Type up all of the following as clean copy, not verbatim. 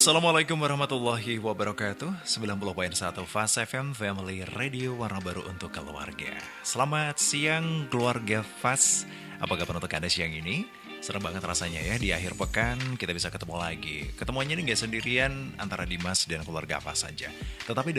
Assalamualaikum warahmatullahi wabarakatuh. 90.1 Fast FM Family Radio, warna baru untuk keluarga. Selamat siang keluarga Fast. Apa kabar untuk Anda siang ini? Senang banget rasanya ya, di akhir pekan kita bisa ketemu lagi. Ketemuannya ini gak sendirian antara Dimas dan keluarga Fast saja, tetapi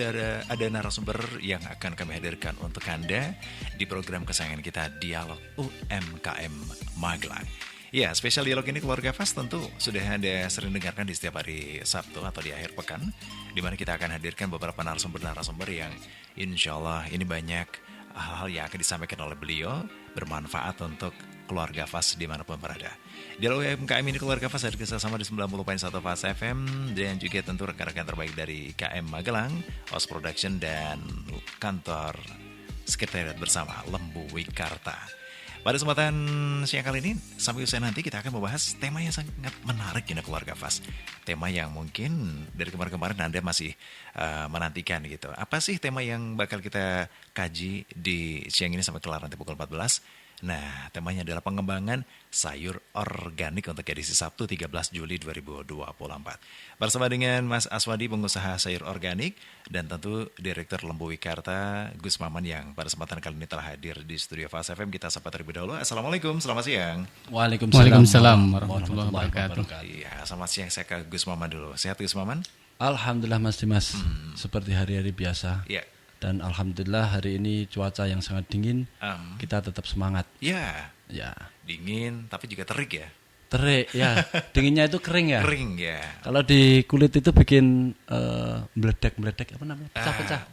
ada narasumber yang akan kami hadirkan untuk Anda di program kesayangan kita, Dialog UMKM Magelang. Ya, spesial dialog ini keluarga Fast tentu sudah Anda sering dengarkan di setiap hari Sabtu atau di akhir pekan, di mana kita akan hadirkan beberapa narasumber yang insya Allah ini banyak hal-hal yang akan disampaikan oleh beliau bermanfaat untuk keluarga Fast dimanapun berada. Dialog UMKM ini keluarga Fast hadir bersama di 90.1 Fast FM dan juga tentu rekan-rekan terbaik dari KM Magelang, Host Production dan kantor sekretariat bersama Lembu Wikarta. Pada kesempatan siang kali ini, sampai usai nanti kita akan membahas tema yang sangat menarik ya keluarga Fast. Tema yang mungkin dari kemarin-kemarin Anda masih menantikan gitu. Apa sih tema yang bakal kita kaji di siang ini sampai kelar nanti pukul 14? Nah, temanya adalah pengembangan sayur organik untuk edisi Sabtu 13 Juli 2024. Bersama dengan Mas Aswadi, pengusaha sayur organik, dan tentu Direktur Lembu Wikarta, Gus Maman yang pada kesempatan kali ini telah hadir di studio Fast FM. Kita sapa terlebih dahulu. Assalamualaikum, selamat siang. Waalaikumsalam warahmatullahi wabarakatuh. Iya, selamat siang, saya ke Gus Maman dulu. Sehat Gus Maman? Alhamdulillah Mas Dimas, seperti hari-hari biasa. Iya. Dan alhamdulillah hari ini cuaca yang sangat dingin, kita tetap semangat. Ya, dingin tapi juga terik ya. Terik ya, dinginnya itu kering ya. Kering ya. Kalau di kulit itu bikin meledak apa namanya? Pecah-pecah.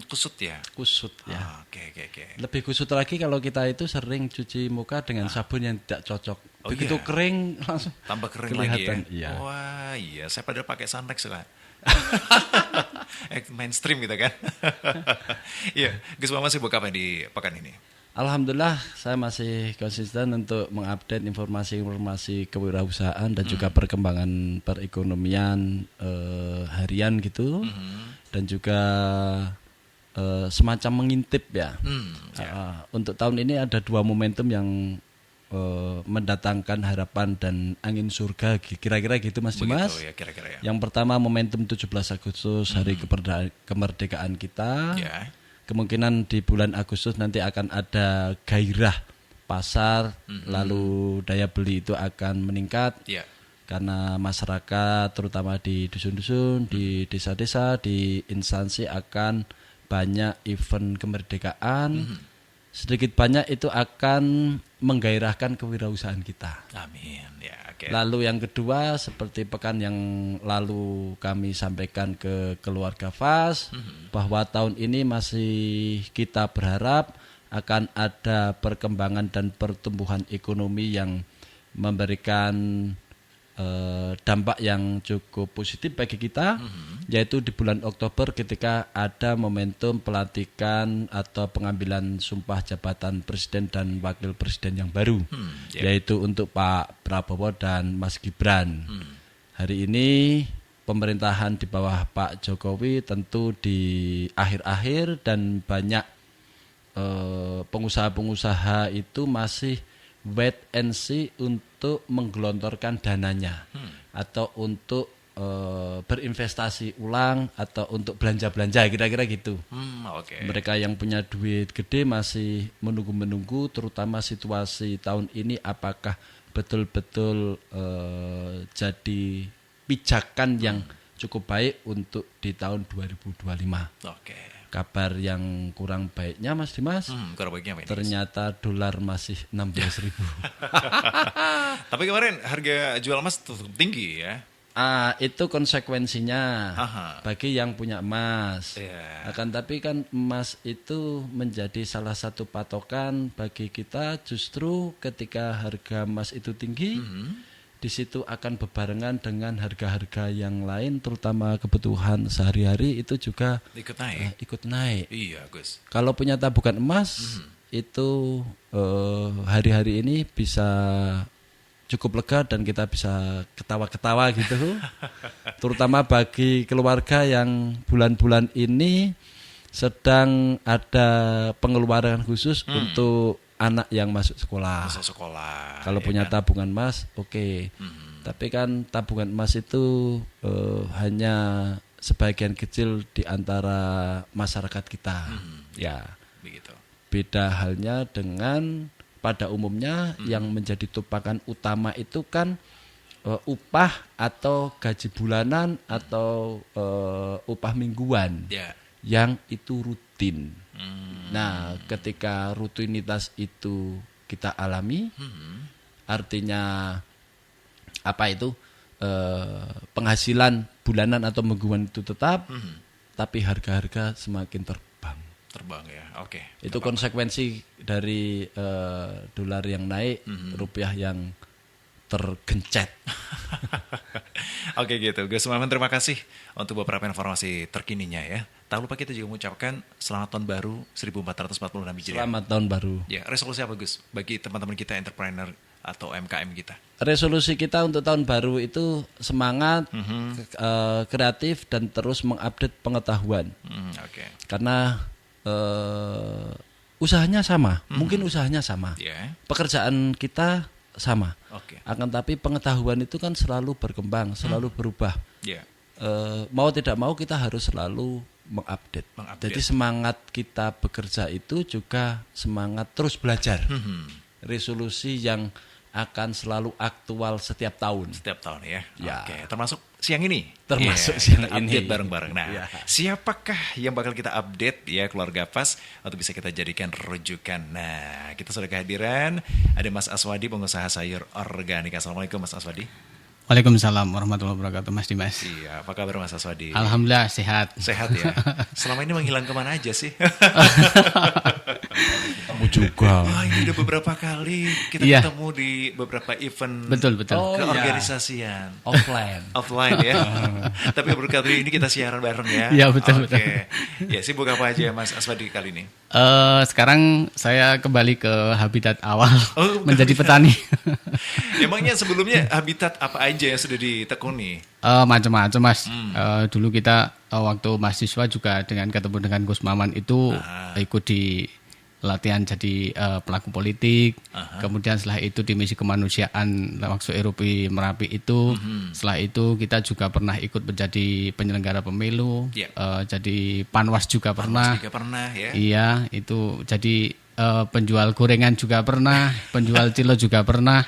Kusut ya. Kusut ya. Oke. Lebih kusut lagi kalau kita itu sering cuci muka dengan sabun yang tidak cocok. Begitu kering langsung tambah kering kelihatan. lagi ya. Iya. Wah iya, saya pada pakai Suntex lah. Mainstream gitu kan. Iya, Gus Mama sibuk apa di pekan ini? Alhamdulillah saya masih konsisten untuk mengupdate informasi-informasi kewirausahaan dan juga perkembangan perekonomian harian gitu, dan juga semacam mengintip ya. Untuk tahun ini ada 2 momentum yang mendatangkan harapan dan angin surga, kira-kira gitu Mas Dimas. Ya, kira-kira ya. Yang pertama momentum 17 Agustus hari kemerdekaan kita. Ya. Kemungkinan di bulan Agustus nanti akan ada gairah pasar, lalu daya beli itu akan meningkat. Ya. Karena masyarakat terutama di dusun-dusun, di desa-desa, di instansi akan banyak event kemerdekaan. Sedikit banyak itu akan menggairahkan kewirausahaan kita. Amin. Ya, okay. Lalu yang kedua, seperti pekan yang lalu kami sampaikan ke keluarga Fast, bahwa tahun ini masih kita berharap akan ada perkembangan dan pertumbuhan ekonomi yang memberikan dampak yang cukup positif bagi kita, yaitu di bulan Oktober ketika ada momentum pelantikan atau pengambilan sumpah jabatan Presiden dan Wakil Presiden yang baru, yaitu untuk Pak Prabowo dan Mas Gibran. Hari ini pemerintahan di bawah Pak Jokowi tentu di akhir-akhir dan banyak pengusaha-pengusaha itu masih wait and see untuk menggelontorkan dananya atau untuk berinvestasi ulang atau untuk belanja-belanja, kira-kira gitu. Okay. Mereka yang punya duit gede masih menunggu-menunggu, terutama situasi tahun ini apakah betul-betul jadi pijakan yang cukup baik untuk di tahun 2025. Oke. Kabar yang kurang baiknya Mas Dimas, kurang baiknya apa ini? Ternyata dolar masih 16.000. Tapi kemarin harga jual emas tetap tinggi ya. Itu konsekuensinya bagi yang punya emas. Akan tapi kan emas itu menjadi salah satu patokan bagi kita, justru ketika harga emas itu tinggi, di situ akan bebarengan dengan harga-harga yang lain, terutama kebutuhan sehari-hari itu juga ikut naik. Iya, Gus. Kalau punya tabungan emas itu hari-hari ini bisa cukup lega dan kita bisa ketawa-ketawa gitu. Terutama bagi keluarga yang bulan-bulan ini sedang ada pengeluaran khusus untuk anak yang masuk sekolah. Masuk sekolah. Kalau punya tabungan emas, oke. Tapi kan tabungan emas itu hanya sebagian kecil di antara masyarakat kita. Ya, begitu. beda halnya dengan pada umumnya yang menjadi tumpukan utama itu kan upah atau gaji bulanan atau upah mingguan yang itu rutin. Nah, ketika rutinitas itu kita alami, artinya apa itu penghasilan bulanan atau mingguan itu tetap, tapi harga-harga semakin terbang ya. Oke. Itu konsekuensi dari dolar yang naik, rupiah yang tergencet. Oke gitu. Gus Maman, terima kasih untuk beberapa informasi terkininya ya. Tak lupa kita juga mengucapkan selamat tahun baru 1446 Hijriah. Selamat tahun baru. Ya, resolusi apa Gus bagi teman-teman kita entrepreneur atau UMKM kita? Resolusi kita untuk tahun baru itu semangat, kreatif dan terus mengupdate pengetahuan. Oke. Karena usahanya sama, mungkin usahanya sama, pekerjaan kita sama, akan tapi pengetahuan itu kan selalu berkembang, selalu berubah. Mau tidak mau kita harus selalu mengupdate. Jadi semangat kita bekerja itu juga semangat terus belajar. Resolusi yang akan selalu aktual setiap tahun. Setiap tahun ya. Oke, termasuk siang ini. Termasuk siang ini. Update bareng-bareng. Nah, siapakah yang bakal kita update ya keluarga Fas untuk bisa kita jadikan rujukan. Nah, kita sudah kehadiran ada Mas Aswadi, pengusaha sayur organik. Assalamualaikum Mas Aswadi. Waalaikumsalam warahmatullahi wabarakatuh, Mas Dimas. Iya, apa kabar Mas Aswadi? Alhamdulillah sehat. Sehat ya. Selama ini menghilang kemana aja sih? Kamu juga. Wah, ini udah beberapa kali kita ketemu di beberapa event. Betul. Keorganisasian. Offline ya. Tapi berkat ini kita siaran bareng ya. Iya, betul. Ya, sibuk apa aja Mas Aswadi kali ini? Sekarang saya kembali ke habitat awal, menjadi petani. Emangnya sebelumnya habitat apa aja yang sudah ditekuni? Macam-macam Mas. Dulu kita waktu mahasiswa juga ketemu dengan Gus Maman itu ikut di latihan jadi pelaku politik. Kemudian setelah itu di misi kemanusiaan waktu Eropa Merapi itu. Setelah itu kita juga pernah ikut menjadi penyelenggara pemilu. Jadi panwas juga pernah. Ya. Iya, itu jadi penjual gorengan juga pernah, penjual cilok juga pernah.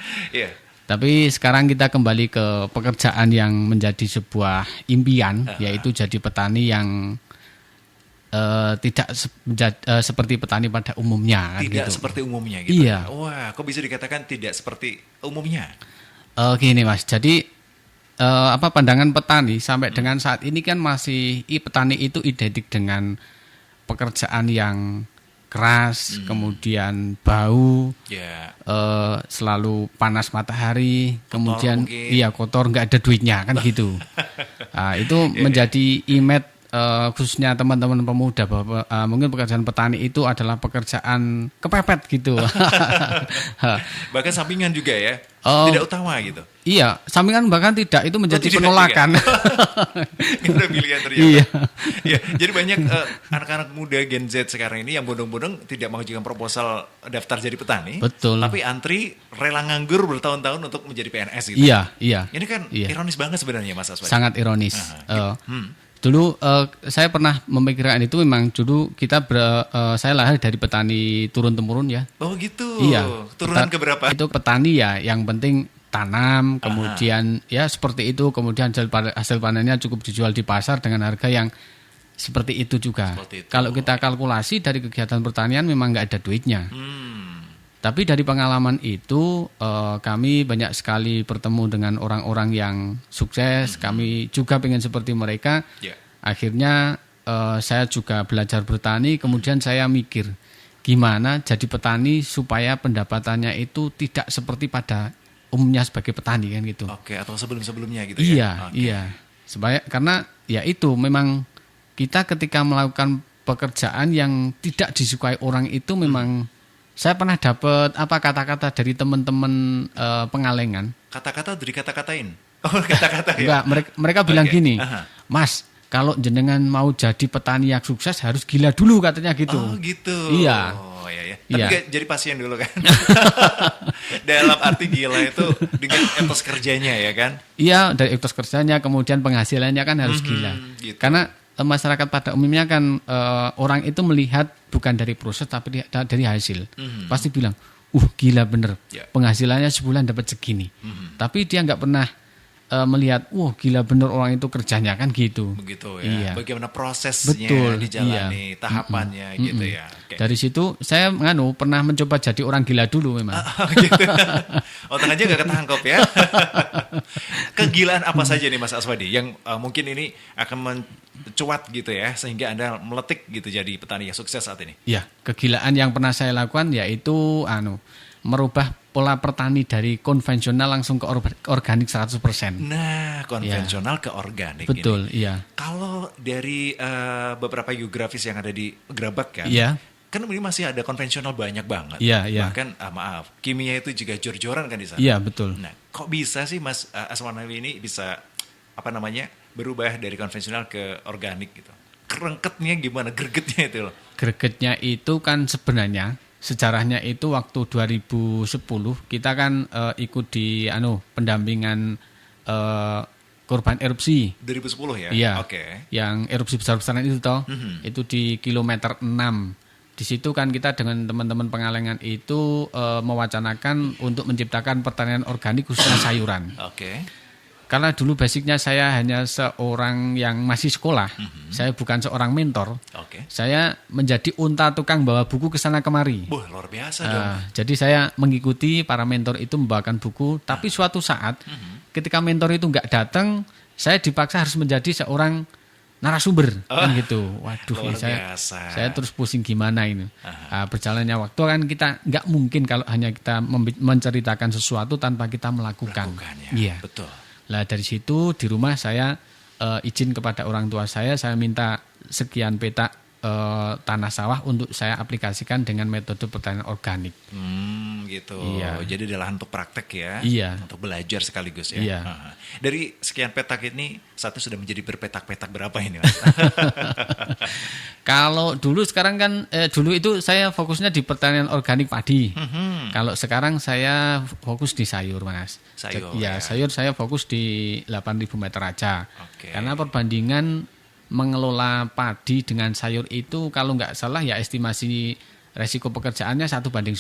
Tapi sekarang kita kembali ke pekerjaan yang menjadi sebuah impian, yaitu jadi petani yang tidak seperti petani pada umumnya. Tidak gitu. Seperti umumnya gitu. Iya. Wah, kok bisa dikatakan tidak seperti umumnya? Gini Mas, jadi pandangan petani sampai dengan saat ini kan masih petani itu identik dengan pekerjaan yang keras, kemudian bau, selalu panas matahari, kemudian kotor, nggak ada duitnya kan gitu. Itu menjadi image khususnya teman-teman pemuda bahwa mungkin pekerjaan petani itu adalah pekerjaan kepepet gitu. Bahkan sampingan juga ya, tidak utama gitu. Iya, sampingan bahkan tidak, itu menjadi penolakan. Itu pilihan ternyata. Iya, jadi banyak anak-anak muda Gen Z sekarang ini yang bodong-bodong tidak mengajukan proposal daftar jadi petani. Betul. Tapi antri rela nganggur bertahun-tahun untuk menjadi PNS gitu. Iya. Ini kan ironis banget sebenarnya Mas Aswadi. Sangat ironis. Dulu saya pernah memikirkan itu, memang dulu kita saya lahir dari petani turun-temurun ya. Oh gitu. Iya. Turunan keberapa? Itu petani ya, yang penting tanam, kemudian ya seperti itu, kemudian hasil panennya cukup dijual di pasar dengan harga yang seperti itu juga. Kalau kita kalkulasi dari kegiatan pertanian memang nggak ada duitnya. Tapi dari pengalaman itu kami banyak sekali bertemu dengan orang-orang yang sukses. Kami juga pengen seperti mereka. Akhirnya saya juga belajar bertani. Kemudian saya mikir gimana jadi petani supaya pendapatannya itu tidak seperti pada umumnya sebagai petani kan gitu. Oke, atau sebelum-sebelumnya gitu ya. Iya. Iya. Karena ya itu memang kita ketika melakukan pekerjaan yang tidak disukai orang itu memang saya pernah dapat kata-kata dari teman-teman Pengalengan. Kata-kata dari kata-katain. Oh, kata-kata ya. Enggak, mereka bilang gini, Mas, kalau jenengan mau jadi petani yang sukses harus gila dulu katanya gitu. Oh gitu. Iya. ya. Tapi Iya. nggak jadi pasien dulu kan. Dalam arti gila itu dengan etos kerjanya ya kan. Iya, dari etos kerjanya, kemudian penghasilannya kan harus gila. gitu. Karena masyarakat pada umumnya kan orang itu melihat bukan dari proses tapi dari hasil. Pasti bilang, gila bener, Ya. penghasilannya sebulan dapat segini. Tapi dia nggak pernah melihat, gila bener orang itu kerjanya kan gitu. Begitu ya. Iya. Bagaimana prosesnya Betul, dijalani, tahapannya gitu ya. Oke. Dari situ saya pernah mencoba jadi orang gila dulu memang. Gitu. Otak aja gak ketangkep ya. Kegilaan apa saja nih Mas Aswadi yang mungkin ini akan mencuat gitu ya sehingga Anda meletik gitu jadi petani yang sukses saat ini. Ya, kegilaan yang pernah saya lakukan yaitu merubah pola petani dari konvensional langsung ke organik 100%. Nah, konvensional ke organik Betul, ini. iya. Kalau dari beberapa geografis yang ada di Gerabak kan, Iya. kan ini masih ada konvensional banyak banget. Iya, iya. Bahkan kimia itu juga jor-joran kan di sana. Iya, betul. Nah, kok bisa sih Mas Aswadi ini bisa berubah dari konvensional ke organik gitu? Kerengketnya gimana? Gregetnya itu loh. Gregetnya itu kan sebenarnya sejarahnya itu waktu 2010 kita kan ikut di pendampingan korban erupsi. 2010 ya? Iya. Oke. Yang erupsi besar-besaran itu toh. Itu di kilometer 6. Di situ kan kita dengan teman-teman Pengalengan itu mewacanakan untuk menciptakan pertanian organik khususnya sayuran. Oke. Karena dulu basicnya saya hanya seorang yang masih sekolah, saya bukan seorang mentor. Oke. Saya menjadi unta tukang bawa buku ke sana kemari. Wah, luar biasa dong. Jadi saya mengikuti para mentor itu membawakan buku, tapi suatu saat ketika mentor itu nggak datang, saya dipaksa harus menjadi seorang narasumber kan gitu. Waduh, Luar saya biasa. terus pusing gimana ini. Berjalannya waktu kan kita nggak mungkin kalau hanya kita menceritakan sesuatu tanpa kita melakukan. Lakukannya. Iya. Betul. Lah dari situ di rumah saya izin kepada orang tua saya minta sekian petak tanah sawah untuk saya aplikasikan dengan metode pertanian organik. Gitu. Iya. Jadi adalah untuk praktek ya. Iya. Untuk belajar sekaligus ya. Iya. Dari sekian petak ini, satu sudah menjadi berpetak-petak berapa ini Mas? Kalau dulu sekarang kan dulu itu saya fokusnya di pertanian organik padi. Kalau sekarang saya fokus di sayur, Mas. Sayur, Ya, ya. sayur saya fokus di 8.000 meter aja. Oke. Karena perbandingan mengelola padi dengan sayur itu kalau nggak salah ya estimasi resiko pekerjaannya 1:10.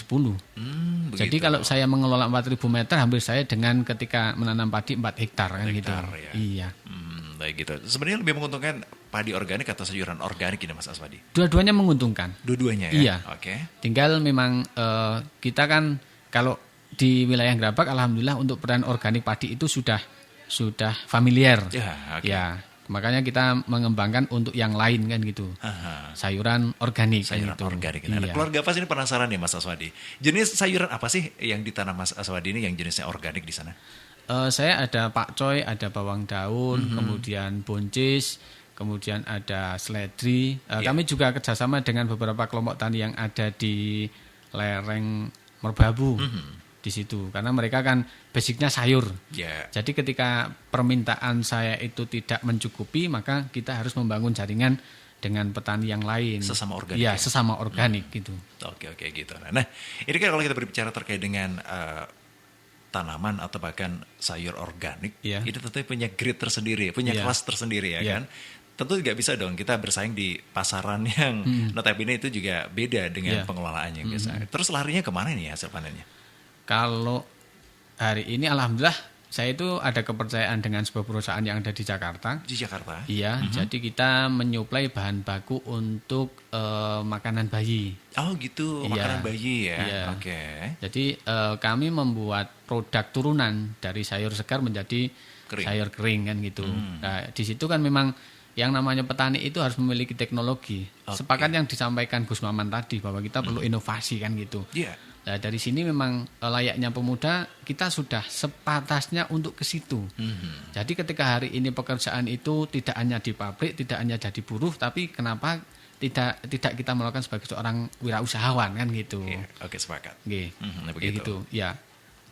Jadi Begitu. kalau saya mengelola 4.000 meter hampir saya dengan ketika menanam padi 4 hektar kan gitu. Hektar, ya. Iya. Baik gitu. Sebenarnya lebih menguntungkan padi organik atau sayuran organik ini Mas Aswadi? Dua-duanya menguntungkan. Dua-duanya ya? Iya. Oke. Tinggal memang kita kan kalau di wilayah Gerabak alhamdulillah untuk pertanian organik padi itu sudah familiar. Ya, oke. Ya, makanya kita mengembangkan untuk yang lain kan gitu. Aha. Sayuran organik Sayuran kan gitu. organik. Nah, Iya. keluarga apa sih ini penasaran ya Mas Aswadi? Jenis sayuran apa sih yang ditanam Mas Aswadi ini yang jenisnya organik di sana? Saya ada pakcoy, ada bawang daun, kemudian buncis, kemudian ada seledri. Kami juga kerjasama dengan beberapa kelompok tani yang ada di lereng Merbabu di situ, karena mereka kan basicnya sayur. Ya. Jadi ketika permintaan saya itu tidak mencukupi, maka kita harus membangun jaringan dengan petani yang lain. Sesama organik Iya, ya? sesama organik gitu. Oke gitu. Nah, ini kan kalau kita berbicara terkait dengan tanaman atau bahkan sayur organik, Iya. itu tentu punya grade tersendiri, punya Iya. kelas tersendiri ya Iya. kan. Tentu nggak bisa dong kita bersaing di pasaran yang notabene itu juga beda dengan Iya. pengelolaannya biasanya. Terus larinya kemana nih hasil panennya? Kalau hari ini alhamdulillah saya itu ada kepercayaan dengan sebuah perusahaan yang ada di Jakarta. Di Jakarta? Iya, jadi kita menyuplai bahan baku untuk makanan bayi. Oh gitu, Iya. makanan bayi ya. Iya. Oke. Jadi kami membuat produk turunan dari sayur segar menjadi Kering. sayur kering kan gitu. Nah, di situ kan memang yang namanya petani itu harus memiliki teknologi. Oke. Sepakat yang disampaikan Gus Maman tadi bahwa kita perlu inovasi kan gitu. Iya. Nah, dari sini memang layaknya pemuda kita sudah sepatasnya untuk ke situ. Jadi ketika hari ini pekerjaan itu tidak hanya di pabrik, tidak hanya jadi buruh, tapi kenapa tidak kita melakukan sebagai seorang wirausahawan kan gitu. Iya, oke sepakat. Nggih. Nah, Kayak begitu. gitu. Ya.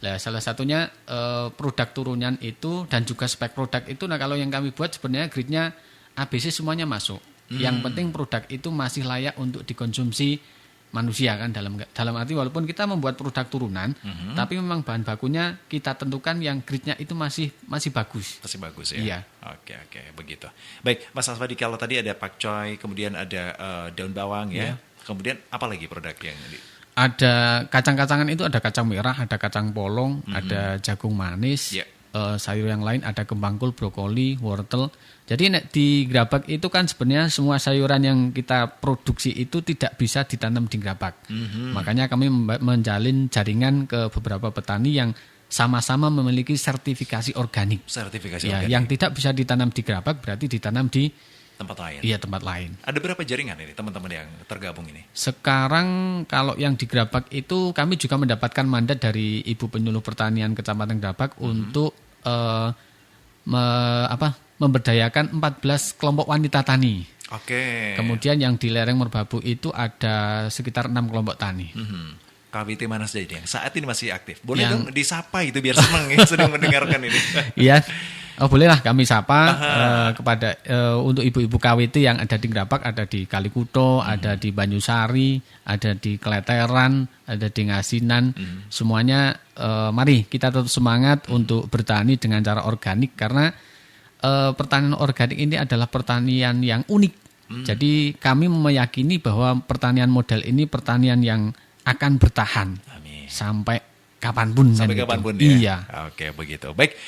Nah, salah satunya produk turunan itu dan juga spek produk itu, nah kalau yang kami buat sebenarnya gridnya ABC semuanya masuk. Yang penting produk itu masih layak untuk dikonsumsi manusia kan, dalam arti walaupun kita membuat produk turunan, tapi memang bahan bakunya kita tentukan yang grade-nya itu masih bagus. Masih bagus ya. Iya. Oke, begitu. Baik, Mas Aswadi, kalau tadi ada pakcoy, kemudian ada daun bawang ya. Kemudian apa lagi produk yang ada kacang-kacangan itu, ada kacang merah, ada kacang polong, ada jagung manis, sayur yang lain ada kembangkul, brokoli, wortel. Jadi di gerabak itu kan sebenarnya semua sayuran yang kita produksi itu tidak bisa ditanam di gerabak. Makanya kami menjalin jaringan ke beberapa petani yang sama-sama memiliki sertifikasi organik. Organik. Yang tidak bisa ditanam di gerabak berarti ditanam di tempat lain. Iya, tempat lain. Ada berapa jaringan ini teman-teman yang tergabung ini? Sekarang kalau yang di Gerabak itu kami juga mendapatkan mandat dari Ibu Penyuluh Pertanian Kecamatan Gerabak untuk memberdayakan 14 kelompok wanita tani. Oke. Kemudian yang di lereng Merbabu itu ada sekitar 6 kelompok tani. KWT mana saja yang saat ini masih aktif? Boleh dong disapa itu biar senang ya sedang mendengarkan ini. Iya. Oh, bolehlah kami sapa kepada untuk ibu-ibu KWT yang ada di Gerabak, ada di Kalikuto, ada di Banyusari, ada di Kleteran, ada di Ngasinan. Semuanya mari kita tetap semangat untuk bertani dengan cara organik karena pertanian organik ini adalah pertanian yang unik. Jadi kami meyakini bahwa pertanian model ini pertanian yang akan bertahan. Amin. Sampai kapanpun. Sampai kapanpun ya? Iya. Oke, begitu. Baik,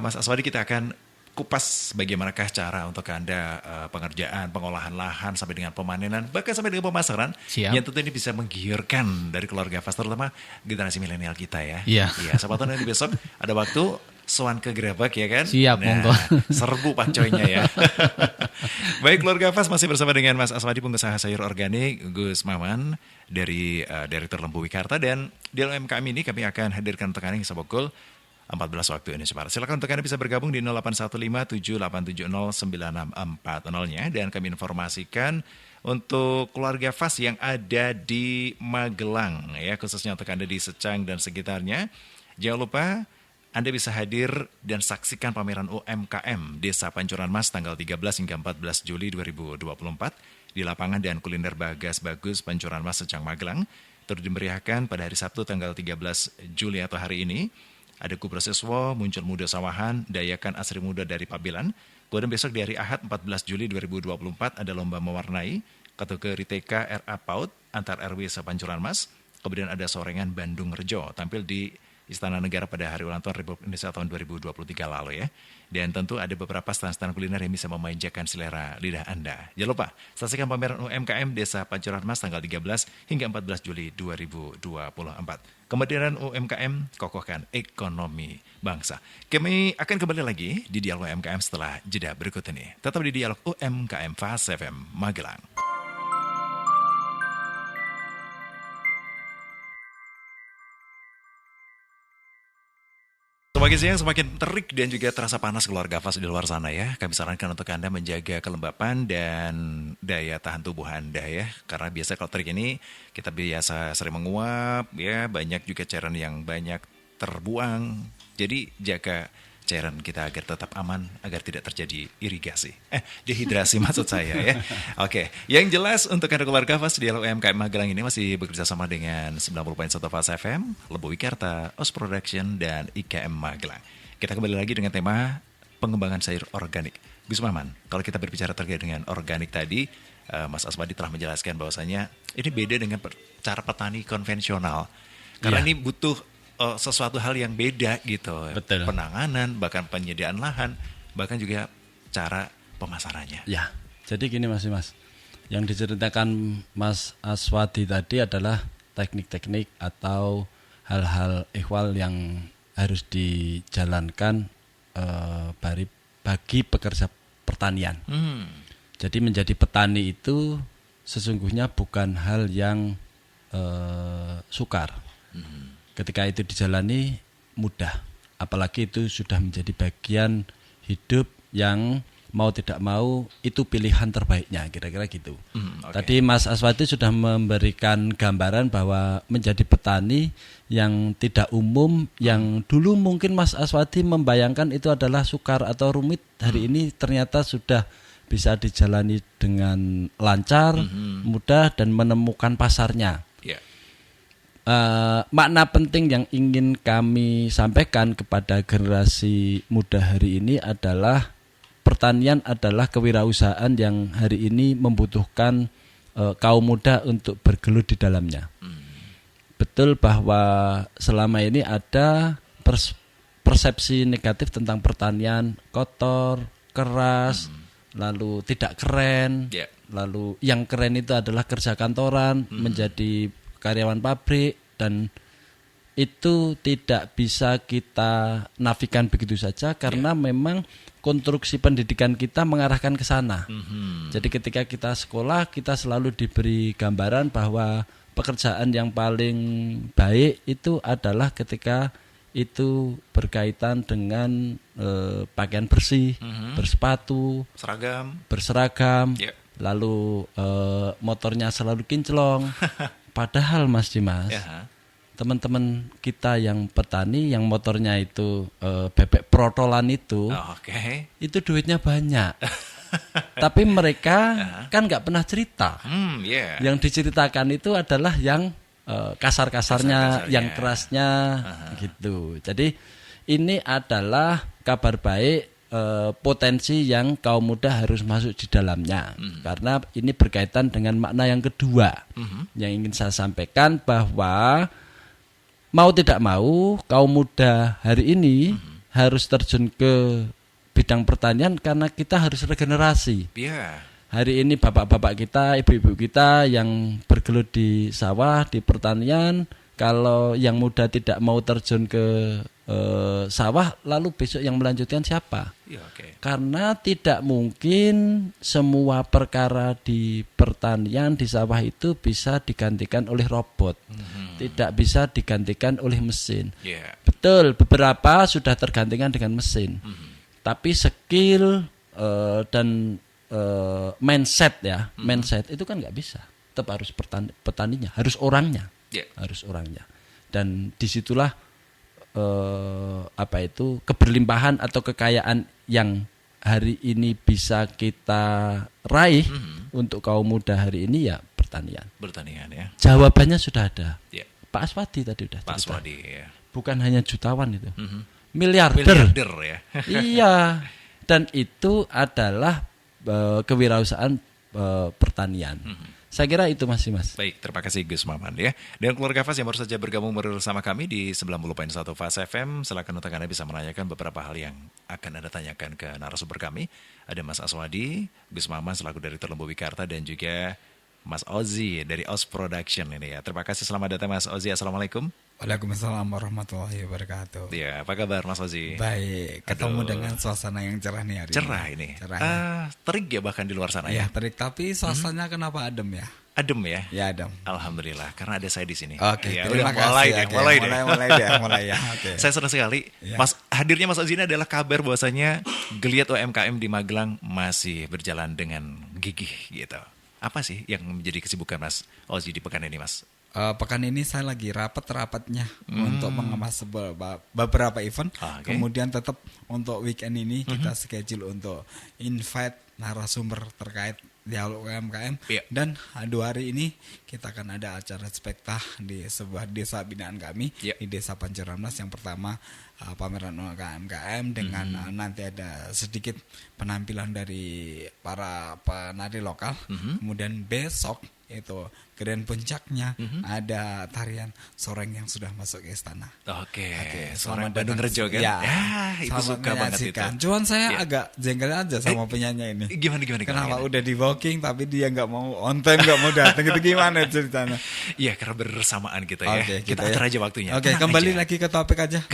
Mas Aswadi, kita akan kupas bagaimanakah cara untuk Anda pengerjaan, pengolahan lahan sampai dengan pemanenan, bahkan sampai dengan pemasaran. Siap. Yang tentu ini bisa menggiurkan dari keluarga Fas, terutama generasi milenial kita ya. Iya. Siapa tahu nanti besok ada waktu sowan ke Gerabak ya kan? Siap, monggo. Serbu pakcoynya ya. Baik, keluarga Fas masih bersama dengan Mas Aswadi, pengusaha sayur organik, Gus Maman dari Direktur Lembu Wikarta, dan di UMKM ini kami akan hadirkan untuk Anda yang sebokul 14 waktu Indonesia Barat. Silakan untuk Anda bisa bergabung di 081578709640-nya, dan kami informasikan untuk keluarga Fas yang ada di Magelang ya, khususnya untuk Anda di Secang dan sekitarnya. Jangan lupa Anda bisa hadir dan saksikan pameran UMKM Desa Pancoran Mas tanggal 13 hingga 14 Juli 2024 di lapangan dan kuliner Bagas Bagus Pancoran Mas Secang Magelang. Turut dimeriahkan pada hari Sabtu tanggal 13 Juli atau hari ini. Ada Kubro Siswo, Muncul Muda Sawahan, Dayakan Asri Muda dari Pabilan. Kemudian besok di hari Ahad 14 Juli 2024 ada lomba mewarnai kategori TK RA PAUD antar RW Sepancoran Mas. Kemudian ada Sorengan Bandung Rejo tampil di Istana Negara pada Hari Ulang Tahun Republik Indonesia tahun 2023 lalu ya. Dan tentu ada beberapa stand-stand kuliner yang bisa memanjakan selera lidah Anda. Jangan lupa, saksikan pameran UMKM Desa Pancoran Mas tanggal 13 hingga 14 Juli 2024. Kemudian UMKM, kokohkan ekonomi bangsa. Kami akan kembali lagi di Dialog UMKM setelah jeda berikut ini. Tetap di Dialog UMKM Fas FM Magelang. Semakin siang semakin terik dan juga terasa panas keluarga Fas di luar sana ya. Kami sarankan untuk Anda menjaga kelembapan dan daya tahan tubuh Anda ya. Karena biasa kalau terik ini kita biasa sering menguap ya, banyak juga cairan yang banyak terbuang. Jadi jaga cairan kita agar tetap aman, agar tidak terjadi dehidrasi maksud saya ya. Oke, yang jelas untuk Anda keluarga Fas di UMKM Magelang ini masih bekerja sama dengan 90.1 Fas FM, Lembu Wikarta, OS Production, dan IKM Magelang. Kita kembali lagi dengan tema pengembangan sayur organik. Gus Maman, kalau kita berbicara terkait dengan organik tadi, Mas Aswadi telah menjelaskan bahwasanya ini beda dengan cara petani konvensional. Karena ini butuh sesuatu hal yang beda gitu. Betul. Penanganan, bahkan penyediaan lahan, bahkan juga cara pemasarannya. Ya, jadi gini Mas. Yang diceritakan Mas Aswadi tadi adalah teknik-teknik atau hal-hal ehwal yang harus dijalankan bagi pekerja pertanian. Jadi menjadi petani itu sesungguhnya bukan hal yang sukar. Ketika itu dijalani mudah, apalagi itu sudah menjadi bagian hidup yang mau tidak mau itu pilihan terbaiknya, kira-kira gitu. Okay. Tadi Mas Aswadi sudah memberikan gambaran bahwa menjadi petani yang tidak umum, yang dulu mungkin Mas Aswadi membayangkan itu adalah sukar atau rumit, hari ini ternyata sudah bisa dijalani dengan lancar, mudah, dan menemukan pasarnya. makna penting yang ingin kami sampaikan kepada generasi muda hari ini adalah pertanian adalah kewirausahaan yang hari ini membutuhkan kaum muda untuk bergelut di dalamnya. Betul bahwa selama ini ada persepsi negatif tentang pertanian, kotor, keras, lalu tidak keren, lalu yang keren itu adalah kerja kantoran, menjadi karyawan pabrik, dan itu tidak bisa kita nafikan begitu saja karena memang konstruksi pendidikan kita mengarahkan ke sana. Jadi ketika kita sekolah, kita selalu diberi gambaran bahwa pekerjaan yang paling baik itu adalah ketika itu berkaitan dengan pakaian bersih, bersepatu, berseragam, lalu motornya selalu kinclong. Padahal Mas Dimas, teman-teman kita yang petani, yang motornya itu bebek protolan itu, itu duitnya banyak. Tapi mereka kan nggak pernah cerita. Yang diceritakan itu adalah yang kasar-kasarnya, yang kerasnya, gitu. Jadi ini adalah kabar baik. Potensi yang kaum muda harus masuk di dalamnya, karena ini berkaitan dengan makna yang kedua yang ingin saya sampaikan, bahwa mau tidak mau kaum muda hari ini harus terjun ke bidang pertanian karena kita harus regenerasi. Hari ini bapak-bapak kita, ibu-ibu kita yang bergelut di sawah, di pertanian, kalau yang muda tidak mau terjun ke sawah, lalu besok yang melanjutkan siapa? Karena tidak mungkin semua perkara di pertanian, di sawah itu bisa digantikan oleh robot, tidak bisa digantikan oleh mesin. Betul, beberapa sudah tergantikan dengan mesin, tapi skill dan mindset mindset itu kan nggak bisa, tetap harus petaninya, harus orangnya, dan disitulah keberlimpahan atau kekayaan yang hari ini bisa kita raih untuk kaum muda hari ini, ya pertanian ya. Jawabannya sudah ada. Pak Aswadi tadi udah cerita. Bukan hanya jutawan itu, miliarder ya. Iya, dan itu adalah kewirausahaan pertanian. Saya kira itu masih Mas. Baik, terima kasih Gus Maman ya. Dan keluarga Fas yang baru saja bergabung bersama kami di 90.1 Fas FM, silakan untuk Anda bisa menanyakan beberapa hal yang akan Anda tanyakan ke narasumber kami. Ada Mas Aswadi, Gus Maman selaku dari Lembu Wikarta, dan juga Mas Ozi dari Oz Production ini ya. Terima kasih, selamat datang Mas Ozi. Assalamualaikum. Waalaikumsalam warahmatullahi wabarakatuh. Ya, apa kabar Mas Ozi? Baik, ketemu dengan suasana yang cerah nih hari ini. Terik ya bahkan di luar sana ya? Terik, tapi suasananya kenapa adem ya? Adem ya? Ya adem. Alhamdulillah, karena ada saya di sini. Oke, ya, terima kasih. Mulai ya. Okay. Saya senang sekali. Mas, hadirnya Mas Ozi ini adalah kabar bahwasanya geliat UMKM di Magelang masih berjalan dengan gigih gitu. Apa sih yang menjadi kesibukan Mas Ozi di pekan ini, Mas? Pekan ini saya lagi rapat-rapatnya untuk mengemas beberapa event. Kemudian tetap untuk weekend ini kita schedule untuk invite narasumber terkait dialog UMKM. Dan 2 hari ini kita akan ada acara spektak di sebuah desa binaan kami di Desa Pancoramnas. Yang pertama pameran UMKM dengan nanti ada sedikit penampilan dari para penari lokal. Kemudian besok itu grand puncaknya ada tarian soreng yang sudah masuk ke istana. Oke. Soreng Bandung Rejo kan? Ya, itu suka banget itu. Cuman saya agak jengkel aja sama penyanyi ini. Gimana? Kenapa udah di booking tapi dia nggak mau on time, nggak mau datang, itu gimana ceritanya? Iya, karena bersamaan gitu ya. Kita atur aja waktunya. Oke, kembali lagi ke topik aja.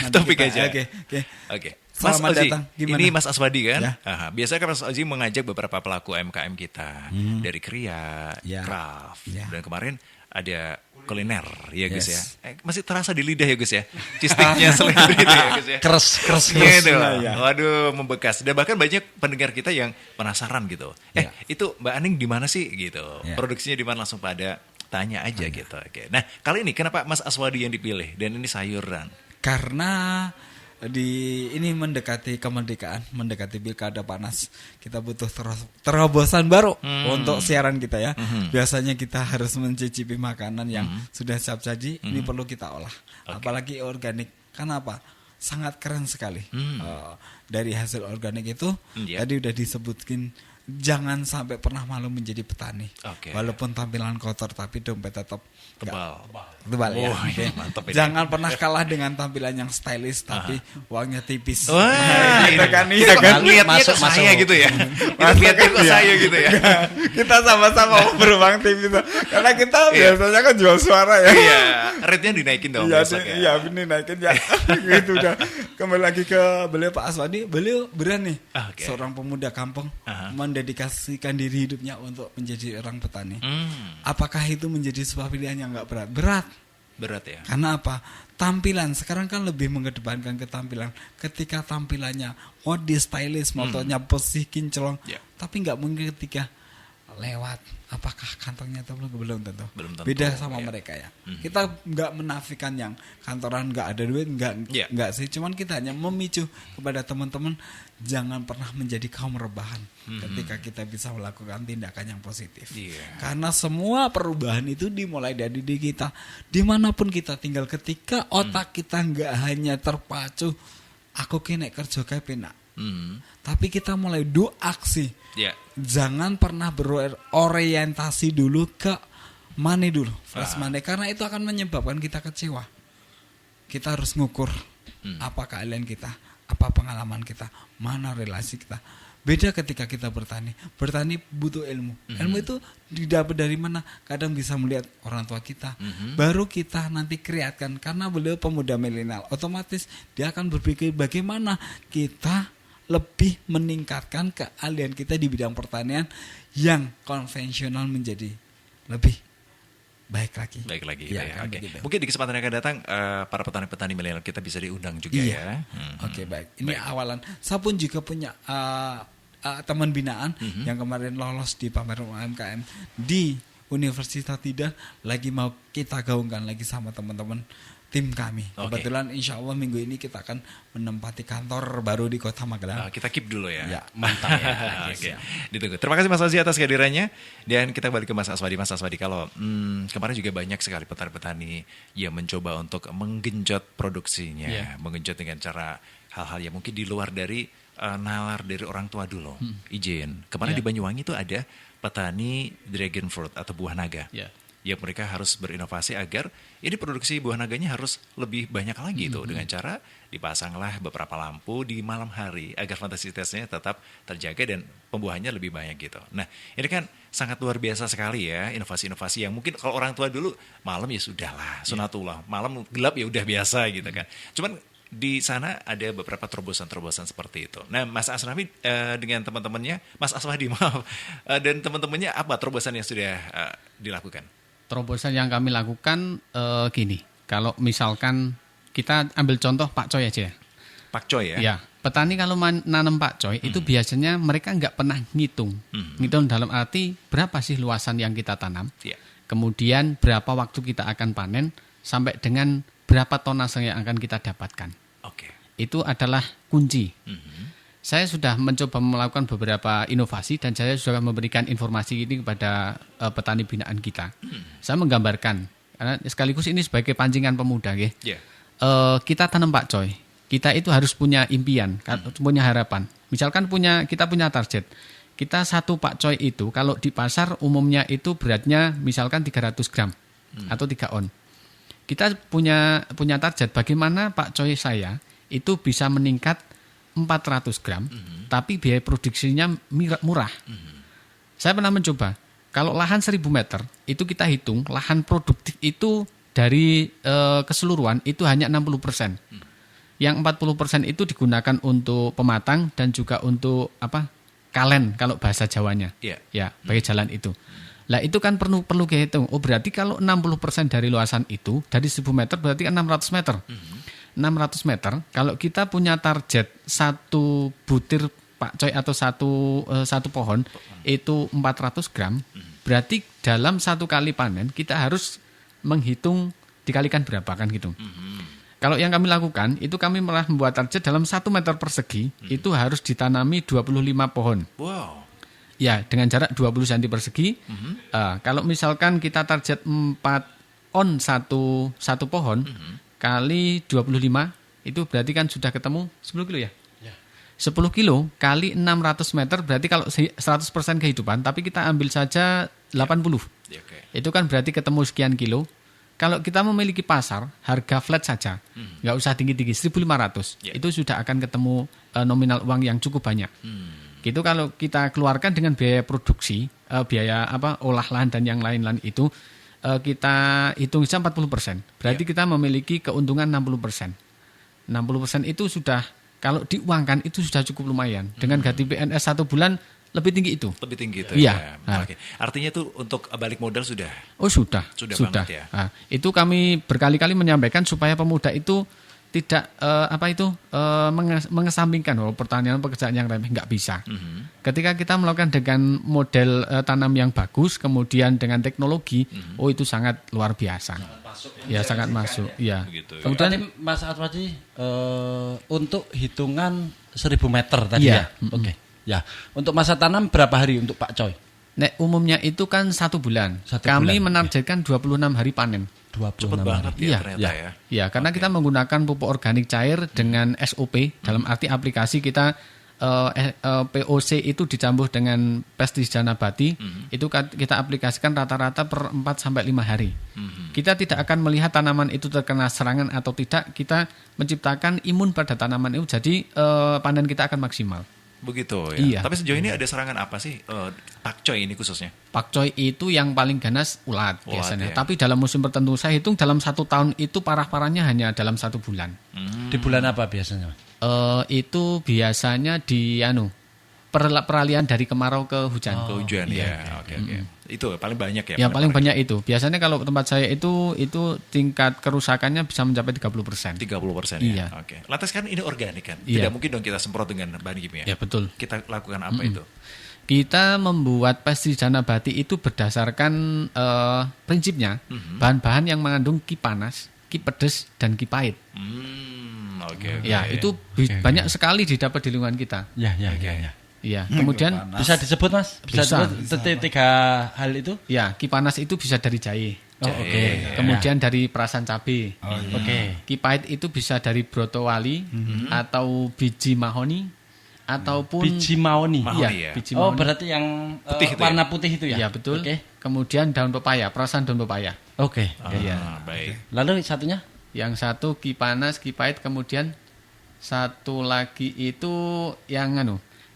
Oke. Mas Ozi, gimana? ini Mas Aswadi kan? Ya. Biasanya kan Mas Ozi mengajak beberapa pelaku UMKM kita dari Kria, Craft, dan kemarin ada kuliner ya Gus ya. Masih terasa di lidah ya Gus ya. Cistiknya selebriti ya Gus ya. Keras gitu. Waduh, membekas. Dan bahkan banyak pendengar kita yang penasaran gitu. Itu Mbak Aning di mana sih gitu? Produksinya di mana, langsung pada tanya aja gitu. Oke. Nah, kali ini kenapa Mas Aswadi yang dipilih dan ini sayuran? Karena ini mendekati kemerdekaan, mendekati pilkada panas, kita butuh terobosan baru untuk siaran kita ya. Biasanya kita harus mencicipi makanan yang sudah siap saji, ini perlu kita olah. Apalagi organik. Kenapa? Sangat keren sekali. Dari hasil organik itu tadi udah disebutkin, jangan sampai pernah malu menjadi petani. Walaupun tampilan kotor tapi dompet tetap tebal ya. Mantap ini. Jangan pernah kalah dengan tampilan yang stylish tapi uangnya tipis. Wah, gitu kan. Iya kan lihatnya masuk, ke saya gitu ya. Lihatnya ke saya gitu ya. Kita sama-sama beruang tipis. Karena kita biasanya kan jual suara ya. Iya, rate-nya dinaikin dong besok ya. Iya, ini naikin ya. Gitu udah. Kembali lagi ke beliau Pak Aswadi, beliau berani seorang pemuda kampung mendedikasikan diri hidupnya untuk menjadi orang petani. Apakah itu menjadi sebuah pilihan yang nggak berat? Berat ya. Karena apa? Tampilan sekarang kan lebih mengedepankan ketampilan. Ketika tampilannya mode stylish, motonya posisi kinclong, tapi nggak mungkin ketika lewat apakah kantongnya atau belum tentu. Beda sama mereka ya. Kita nggak menafikan yang kantoran nggak ada duit, nggak sih. Cuman kita hanya memicu kepada teman-teman jangan pernah menjadi kaum rebahan ketika kita bisa melakukan tindakan yang positif. Karena semua perubahan itu dimulai dari diri kita. Dimanapun kita tinggal, ketika otak kita nggak hanya terpacu aku kena kerja kayak penak. Tapi kita mulai do aksi. Jangan pernah berorientasi dulu ke money dulu, fresh money, karena itu akan menyebabkan kita kecewa. Kita harus ngukur apa keahlian kita, apa pengalaman kita, mana relasi kita. Beda ketika kita bertani. Bertani butuh ilmu. Ilmu itu didapat dari mana? Kadang bisa melihat orang tua kita. Baru kita nanti kreatkan. Karena beliau pemuda milenial, otomatis dia akan berpikir bagaimana kita lebih meningkatkan keahlian kita di bidang pertanian yang konvensional menjadi lebih baik lagi. Ya. Gitu. Mungkin di kesempatan yang akan datang para petani-petani milenial kita bisa diundang juga ya. Oke, baik. Ini awalan. Saya pun juga punya teman binaan yang kemarin lolos di pameran UMKM di Universitas Tidar, lagi mau kita gaungkan lagi sama teman-teman tim kami. Kebetulan insya Allah minggu ini kita akan menempati kantor baru di Kota Magelang. Kita keep dulu ya. Mantap ya. Ditunggu. Terima kasih Mas Fauzi atas kehadirannya. Dan kita balik ke Mas Aswadi. Mas Aswadi, kalau kemarin juga banyak sekali petani-petani yang mencoba untuk menggenjot produksinya, menggenjot dengan cara hal-hal yang mungkin di luar dari nalar dari orang tua dulu. Izin. Kemarin di Banyuwangi itu ada petani dragon fruit atau buah naga. Ya, mereka harus berinovasi agar ini produksi buah naganya harus lebih banyak lagi tuh, dengan cara dipasanglah beberapa lampu di malam hari agar fantasitasnya tetap terjaga dan pembuahannya lebih banyak gitu. Nah, ini kan sangat luar biasa sekali ya, inovasi-inovasi yang mungkin kalau orang tua dulu malam ya sudahlah, sunatullah, malam gelap ya udah biasa gitu kan. Cuman di sana ada beberapa terobosan-terobosan seperti itu. Nah, Mas Asnafi dengan teman-temannya, Mas Aswadi maaf, dan teman-temannya apa terobosan yang sudah dilakukan? Terobosan yang kami lakukan gini, kalau misalkan kita ambil contoh Pak Coy aja. Pak Coy ya? Ya, petani kalau nanam Pak Coy itu biasanya mereka nggak pernah ngitung. Ngitung dalam arti berapa sih luasan yang kita tanam, kemudian berapa waktu kita akan panen, sampai dengan berapa tonase yang akan kita dapatkan. Itu adalah kunci. Saya sudah mencoba melakukan beberapa inovasi dan saya sudah memberikan informasi ini kepada petani binaan kita. Saya menggambarkan, karena sekaligus ini sebagai pancingan pemuda, kita tanam Pak Coy, kita itu harus punya impian, punya harapan. Misalkan kita punya target, kita satu Pak Coy itu kalau di pasar umumnya itu beratnya misalkan 300 gram atau 3 on. Kita punya target bagaimana Pak Coy saya itu bisa meningkat 400 gram, tapi biaya produksinya murah. Saya pernah mencoba, kalau lahan 1000 meter, itu kita hitung, lahan produktif itu dari keseluruhan itu hanya 60%. Yang 40% itu digunakan untuk pematang dan juga untuk kalen kalau bahasa Jawanya. Ya, bagi jalan itu. Lah itu kan perlu kita hitung. Oh, berarti kalau 60% dari luasan itu, dari 1000 meter berarti kan 600 meter. 600 meter, kalau kita punya target satu butir Pak Coy atau satu pohon itu 400 gram, berarti dalam satu kali panen kita harus menghitung dikalikan berapa kan gitu. Kalau yang kami lakukan, itu kami malah membuat target dalam 1 meter persegi, itu harus ditanami 25 pohon. Wow. Ya, dengan jarak 20 cm persegi. Kalau misalkan kita target 4 on satu pohon, kali 25, itu berarti kan sudah ketemu 10 kilo ya? 10 kilo kali 600 meter, berarti kalau 100% kehidupan, tapi kita ambil saja 80. Ya, oke. Itu kan berarti ketemu sekian kilo. Kalau kita memiliki pasar, harga flat saja, nggak usah tinggi-tinggi, 1.500. Ya. Itu sudah akan ketemu nominal uang yang cukup banyak. Gitu kalau kita keluarkan dengan biaya produksi, biaya olah lahan dan yang lain-lain itu, kita hitung saja 40%. Berarti kita memiliki keuntungan 60%. 60% itu sudah, kalau diuangkan itu sudah cukup lumayan. Dengan gaji PNS 1 bulan, lebih tinggi itu. Lebih tinggi itu Iya. ya. Oke. Artinya itu untuk balik modal sudah. Oh sudah. Banget ya. Nah, itu kami berkali-kali menyampaikan supaya pemuda itu tidak mengesampingkan pertanian pekerjaan yang remeh, nggak bisa. Ketika kita melakukan dengan model tanam yang bagus, kemudian dengan teknologi, itu sangat luar biasa. Sangat masuk. Ya. Begitu, ya. Kemudian Mas Aswadi untuk hitungan 1.000 meter tadi ya. Oke. Ya, untuk masa tanam berapa hari untuk Pak Coy? Nek umumnya itu kan 1 bulan. Kami menargetkan 26 hari panen. 26 Cepet banget hari. ya ternyata ya. Iya, karena kita menggunakan pupuk organik cair dengan SOP, dalam arti aplikasi kita POC itu dicampur dengan pestisida nabati, itu kita aplikasikan rata-rata per 4-5 hari. Kita tidak akan melihat tanaman itu terkena serangan atau tidak, kita menciptakan imun pada tanaman itu, jadi panen kita akan maksimal. Begitu ya. Iya. Tapi sejauh ini ada serangan apa sih pakcoy ini khususnya? Pakcoy itu yang paling ganas ulat biasanya. Ya. Tapi dalam musim tertentu saya hitung dalam 1 tahun itu parah-parahnya hanya dalam 1 bulan. Di bulan apa biasanya? Itu biasanya di peralihan dari kemarau ke hujan. Ke hujan ya. Oke. Itu paling banyak ya. Yang paling banyak itu. Biasanya kalau tempat saya itu tingkat kerusakannya bisa mencapai 30%. 30% Iya. ya. Oke. Lantas kan ini organik kan. Iya. Tidak mungkin dong kita semprot dengan bahan kimia. Ya betul. Kita lakukan apa itu? Kita membuat pestisida nabati itu berdasarkan prinsipnya bahan-bahan yang mengandung ki panas, ki pedes, dan ki pahit. Oke. Ya, itu banyak sekali didapat di lingkungan kita. Ya. Iya, kemudian Bisa disebut Mas? Bisa. Disebut 3 hal itu? ya, ki panas itu bisa dari jahe. Jahe. Kemudian dari perasan cabai. Oke. Ki pahit itu bisa dari brotowali atau biji mahoni ataupun Biji mahoni. Mahoni Iya, ya. biji Oh, mahoni. berarti yang Putih itu warna putih itu ya? Iya, betul. Oke. Kemudian daun pepaya, perasan daun pepaya. Oke. Baik. Lalu satunya? Yang satu ki panas, ki pahit, kemudian satu lagi itu yang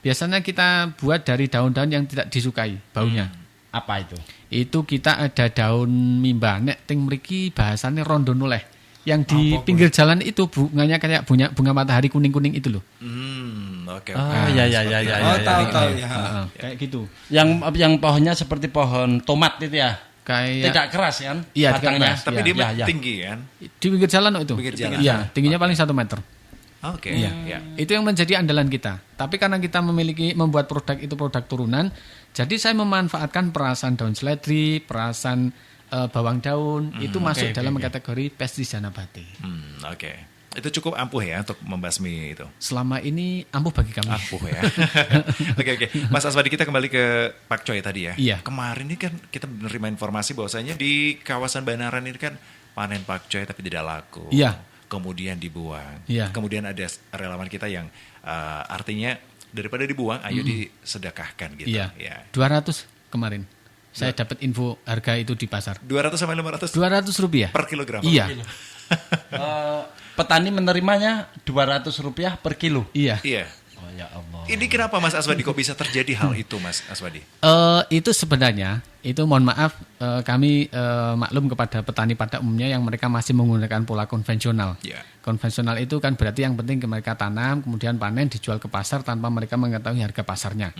biasanya kita buat dari daun-daun yang tidak disukai baunya. Apa itu? Itu kita ada daun mimba. Nek ting mriki bahasane rondo noleh. Yang di pinggir jalan itu bunganya kayak bunga matahari kuning-kuning itu loh. Oke. Oh, ya. Tahu ya. Kayak gitu. Yang pohonnya seperti pohon tomat itu ya? Kayak Tidak keras kan? Iya, tidak batangnya? keras. Tapi Ya, dia ya. tinggi kan? di pinggir jalan itu. Pinggir jalan. Iya, tingginya paling 1 meter. Oke. Iya. Ya. Itu yang menjadi andalan kita. Tapi karena kita membuat produk itu produk turunan, jadi saya memanfaatkan perasan daun seledri, perasan bawang daun, itu masuk dalam kategori pestisida nabati. Oke. Itu cukup ampuh ya untuk membasmi itu. Selama ini ampuh bagi kami. Ampuh ya. Oke. Mas Aswadi, kita kembali ke Pak Coy tadi ya. Iya. Kemarin ini kan kita menerima informasi bahwasanya di kawasan Banaran ini kan panen Pak Coy tapi tidak laku. Iya. Kemudian dibuang. Iya. Kemudian ada relawan kita yang artinya daripada dibuang, ayo disedekahkan gitu. Iya. Ya. 200 kemarin. Saya dapat info harga itu di pasar. 200 sampai 500 Rp200. per kilogram. Iya. Petani menerimanya Rp200 per kilo. Iya. Iya. Oh ya Allah. Ini kenapa Mas Aswadi kok bisa terjadi hal itu, Mas Aswadi? Itu sebenarnya, itu mohon maaf, kami maklum kepada petani pada umumnya yang mereka masih menggunakan pola konvensional. Ya. Konvensional itu kan berarti yang penting mereka tanam, kemudian panen, dijual ke pasar tanpa mereka mengetahui harga pasarnya.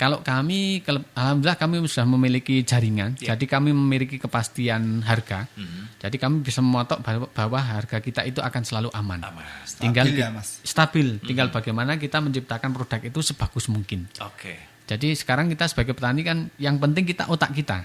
Kalau kami, alhamdulillah kami sudah memiliki jaringan, jadi kami memiliki kepastian harga. Jadi kami bisa mematok bahwa harga kita itu akan selalu aman. Tinggal Stabil ya, Mas? Stabil, tinggal bagaimana kita menciptakan produk itu sebagus mungkin. Oke. Jadi sekarang kita sebagai petani kan yang penting kita otak kita.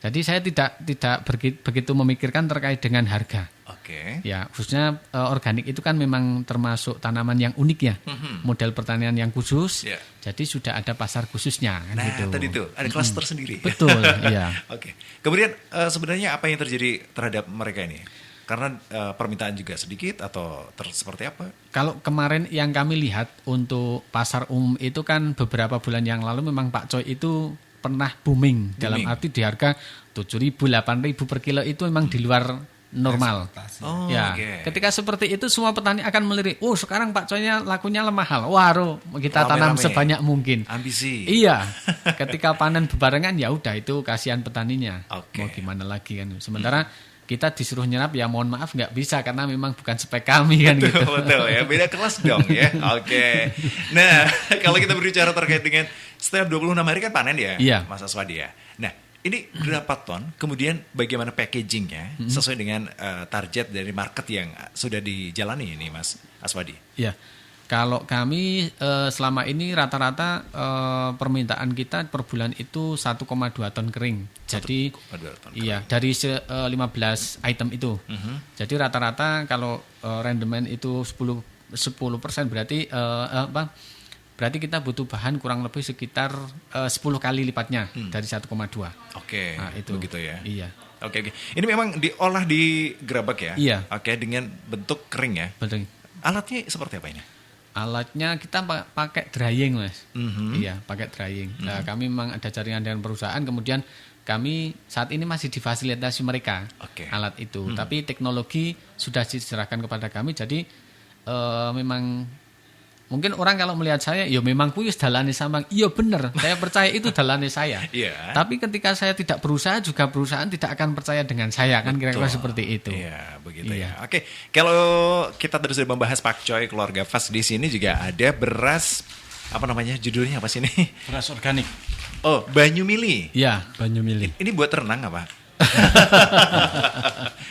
Jadi saya tidak begitu memikirkan terkait dengan harga. Oke. Ya, khususnya organik itu kan memang termasuk tanaman yang unik ya. Model pertanian yang khusus. Ya. Jadi sudah ada pasar khususnya kan Nah, gitu. tadi itu ada kelas tersendiri. Betul, iya. Oke. Kemudian sebenarnya apa yang terjadi terhadap mereka ini? Karena permintaan juga sedikit atau seperti apa? Kalau kemarin yang kami lihat untuk pasar umum itu kan beberapa bulan yang lalu memang Pak Coy itu pernah booming. Dalam arti di harga 7.000, 8.000 per kilo itu memang di luar normal. Oh, Ya, oke. ketika seperti itu semua petani akan melirik. Oh, sekarang Pak Coy-nya lakunya mahal. Waduh, kita tanam Rame-rame. sebanyak mungkin. Ambisi. Iya, ketika panen bebarengan ya udah itu kasihan petaninya. Oke. Mau gimana lagi kan? Sementara kita disuruh nyerap ya mohon maaf nggak bisa karena memang bukan spek kami kan gitu. Betul ya, beda kelas dong ya. Oke. Nah, kalau kita berbicara terkait dengan setiap 26 hari kan panen ya, Iya. Mas Aswadi ya. Nah, ini berapa ton? Kemudian bagaimana packagingnya sesuai dengan target dari market yang sudah dijalani ini, Mas Aswadi? Iya. Kalau kami selama ini rata-rata permintaan kita per bulan itu 1,2 ton kering. Jadi 1,2 ton iya dari 15 item itu. Jadi rata-rata kalau rendemen itu 10% berarti berarti kita butuh bahan kurang lebih sekitar 10 kali lipatnya dari 1,2. Oke, Nah, itu begitu ya. Iya. Oke. Ini memang diolah di gerabak ya? Iya. Oke, dengan bentuk kering ya. Betul. Alatnya seperti apa ini? Alatnya kita pakai drying, Mas. Mhm. Iya, pakai drying. Nah, kami memang ada jaringan dengan perusahaan, kemudian kami saat ini masih difasilitasi mereka Oke. alat itu. Tapi teknologi sudah diserahkan kepada kami, jadi memang mungkin orang kalau melihat saya, ya memang kuis dalane sambang. Iya benar, saya percaya itu dalane saya. Iya. Tapi ketika saya tidak berusaha, juga perusahaan tidak akan percaya dengan saya, kan kira-kira seperti itu. Iya, begitu Iya. ya. Oke, kalau kita tadi sudah membahas Pak Coy keluarga Fas, di sini juga ada beras apa namanya? Judulnya apa sih ini? Beras organik. Oh, Banyu Mili. Iya. Banyumili. Ini buat renang apa?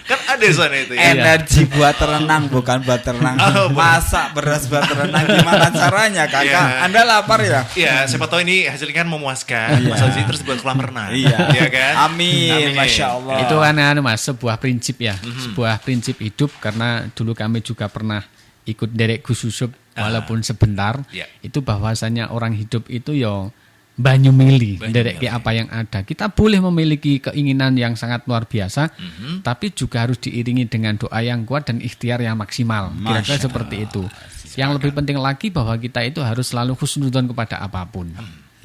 Kan ada sana itu ya. Energi buat renang bukan buat renang. Oh, Masak beras buat renang gimana caranya kakak? Iya. Anda lapar ya? Iya, siapa tahu ini hasilnya kan memuaskan. Mas Ozi terus buat kolam renang. Iya. Iya kan? Amin, Masya Allah. Itu kan Mas sebuah prinsip ya, sebuah prinsip hidup karena dulu kami juga pernah ikut derek Gus Yusuf walaupun sebentar. Iya. Itu bahwasanya orang hidup itu ya banyu mili, Banyu derek mili. apa yang ada. Kita boleh memiliki keinginan yang sangat luar biasa, tapi juga harus diiringi dengan doa yang kuat dan ikhtiar yang maksimal. Kira-kira seperti itu. Yang lebih penting lagi bahwa kita itu harus selalu husnudzon kepada apapun.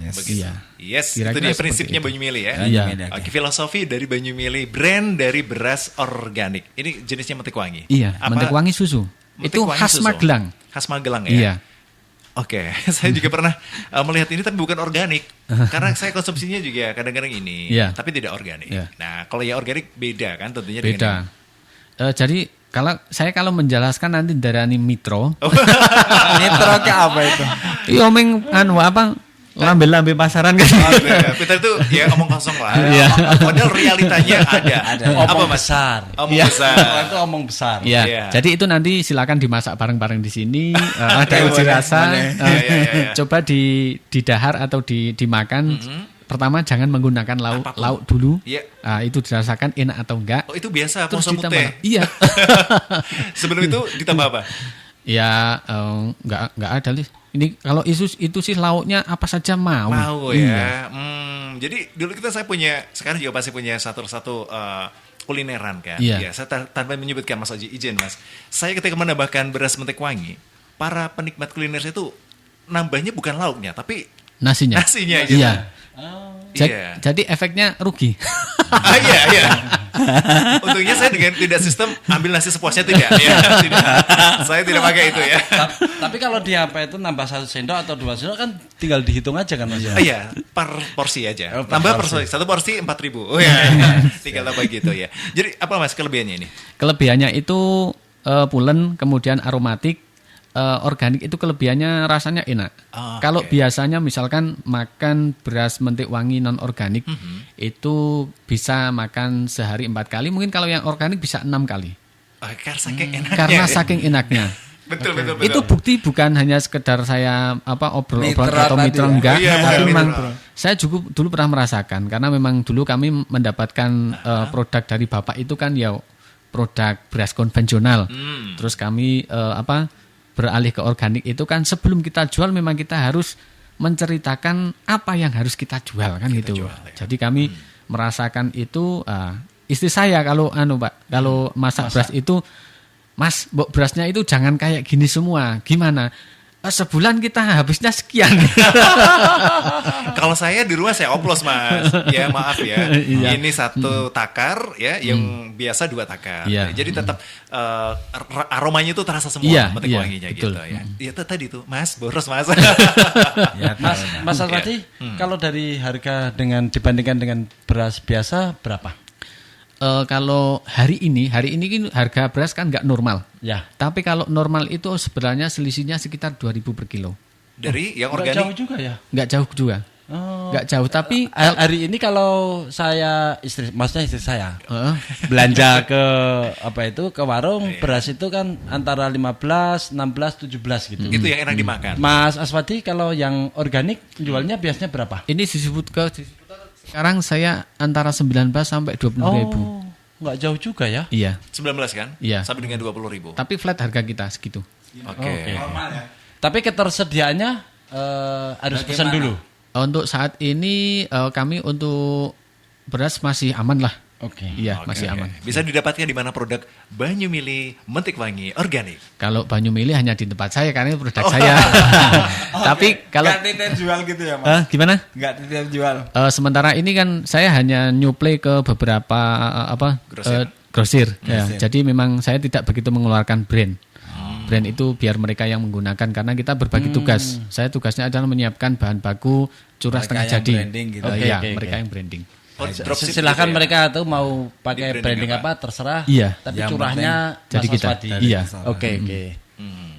Yes. Begitu. Iya. Yes, Kira-kira itu dia seperti prinsipnya itu. Banyu Mili ya. Iya. Oke, filosofi dari Banyu Mili, brand dari beras organik. Ini jenisnya metik wangi. Iya, Apa? mentek wangi susu. Metik Itu wangi khas susu. Magelang. Khas Magelang ya. Iya. Oke, saya juga pernah melihat ini tapi bukan organik. Karena saya konsumsinya juga kadang-kadang ini, Iya. tapi tidak organik. Iya. Nah, kalau yang organik beda kan tentunya dengan Beda. Jadi kalau menjelaskan nanti darani mitro. Nitro ke apa itu? Iya omeng lambe-lambe pasaran kan. Peter itu ya omong kosong lah. Iya. Padahal realitanya ada. Apa Omong Mas? besar. Omong Iya. besar. Itu omong besar. Iya. Iya. Jadi itu nanti silakan dimasak bareng-bareng di sini. Ada uji boleh, rasa. boleh. Iya. Coba didahar atau dimakan. Pertama jangan menggunakan Apapun. lauk dulu. Iya. Itu dirasakan enak atau enggak. Oh, itu biasa Terus poso ditambah. teh. Iya. Sebelum itu ditambah apa? Ya enggak ada Lis. Ini kalau itu sih lauknya apa saja mau. Mau Iya. ya. Jadi dulu saya punya, sekarang juga pasti punya satu kulineran kan. Iya. Ya, saya tanpa menyebutkan Mas Oji, izin Mas. Saya ketika menambahkan beras mentek wangi, para penikmat kuliner itu nambahnya bukan lauknya, tapi Nasinya. nasinya gitu. Iya. Iya. Jadi efeknya rugi. Iya. Untungnya saya dengan tidak sistem ambil nasi sepuasnya tidak. Ya, tidak. Saya tidak pakai itu ya. Tapi kalau di apa itu nambah 1 sendok atau 2 sendok kan tinggal dihitung aja kan Mas. Iya, per porsi aja. Oh, per Tambah per porsi. porsi. 1 porsi 4.000. Oh ya. Tinggal tambah gitu ya. Jadi apa Mas kelebihannya ini? Kelebihannya itu pulen, kemudian aromatik. Organik itu kelebihannya rasanya enak. Oh, Kalau oke. biasanya misalkan makan beras mentik wangi non organik itu bisa makan sehari 4 kali. Mungkin kalau yang organik bisa 6 kali. Oh, karena saking enaknya. Karena ya. saking enaknya. Betul. Itu bukti bukan hanya sekedar saya obrol-obrol Mitra atau tadi mitra ya. enggak, Iya, tapi bukan memang mitra. saya juga dulu pernah merasakan karena memang dulu kami mendapatkan produk dari Bapak itu kan ya produk beras konvensional. Terus kami beralih ke organik itu kan sebelum kita jual memang kita harus menceritakan apa yang harus kita jual kan gitu. jual, ya. Jadi kami merasakan itu istri saya kalau Pak, kalau masak beras itu Mas, berasnya itu jangan kayak gini semua. Gimana? Sebulan kita habisnya sekian. Kalau saya di rumah saya oplos, Mas. Ya maaf ya. Iya. Ini satu takar ya, yang biasa 2 takar. Iya. Jadi tetap aromanya itu terasa semua, Iya, metik iya, wanginya betul. gitu ya. Iya tadi tuh, Mas, boros Mas. Ya, Mas Alwadi, kalau dari harga dibandingkan dengan beras biasa berapa? Kalau hari ini kan harga beras kan nggak normal. Ya. Tapi kalau normal itu sebenarnya selisihnya sekitar 2.000 per kilo. Dari yang Nggak jauh organik. juga ya? Nggak jauh juga. Oh. Nggak jauh, tapi Hari ini kalau maksudnya istri saya belanja ke warung beras itu kan antara 15, 16, 17 gitu. Itu yang enak dimakan. Mas Aswadi kalau yang organik jualnya biasanya berapa? ini disebut sekarang saya antara 19 sampai 20 ribu. Oh, nggak jauh juga ya? Iya. 19 kan? Iya. Sampai dengan 20.000. Tapi flat harga kita segitu. Oke. normal ya. Tapi ketersediaannya harus pesan dulu. Untuk saat ini kami untuk beras masih aman lah. Oke. Iya, Oke, masih oke. aman. Bisa didapatkan di mana produk Banyumili Mentik Wangi organik? Kalau Banyumili hanya di tempat saya karena itu produk saya. Tapi kalau Nggak titip jual gitu ya, Mas? gimana? Nggak titip jual. Sementara ini kan saya hanya nyuplai ke beberapa Grosir. grosir. Ya, jadi memang saya tidak begitu mengeluarkan brand. Brand itu biar mereka yang menggunakan karena kita berbagi tugas. Saya tugasnya adalah menyiapkan bahan baku curah Mereka setengah yang jadi. branding gitu. Oke, Iya, oke, mereka oke. yang branding. Oh, dropship Silahkan gitu ya? mereka tuh mau pakai Di branding branding apa terserah. Iya. Tapi Yang curahnya Jadi Mas kita. Aswadi. Iya. Oke.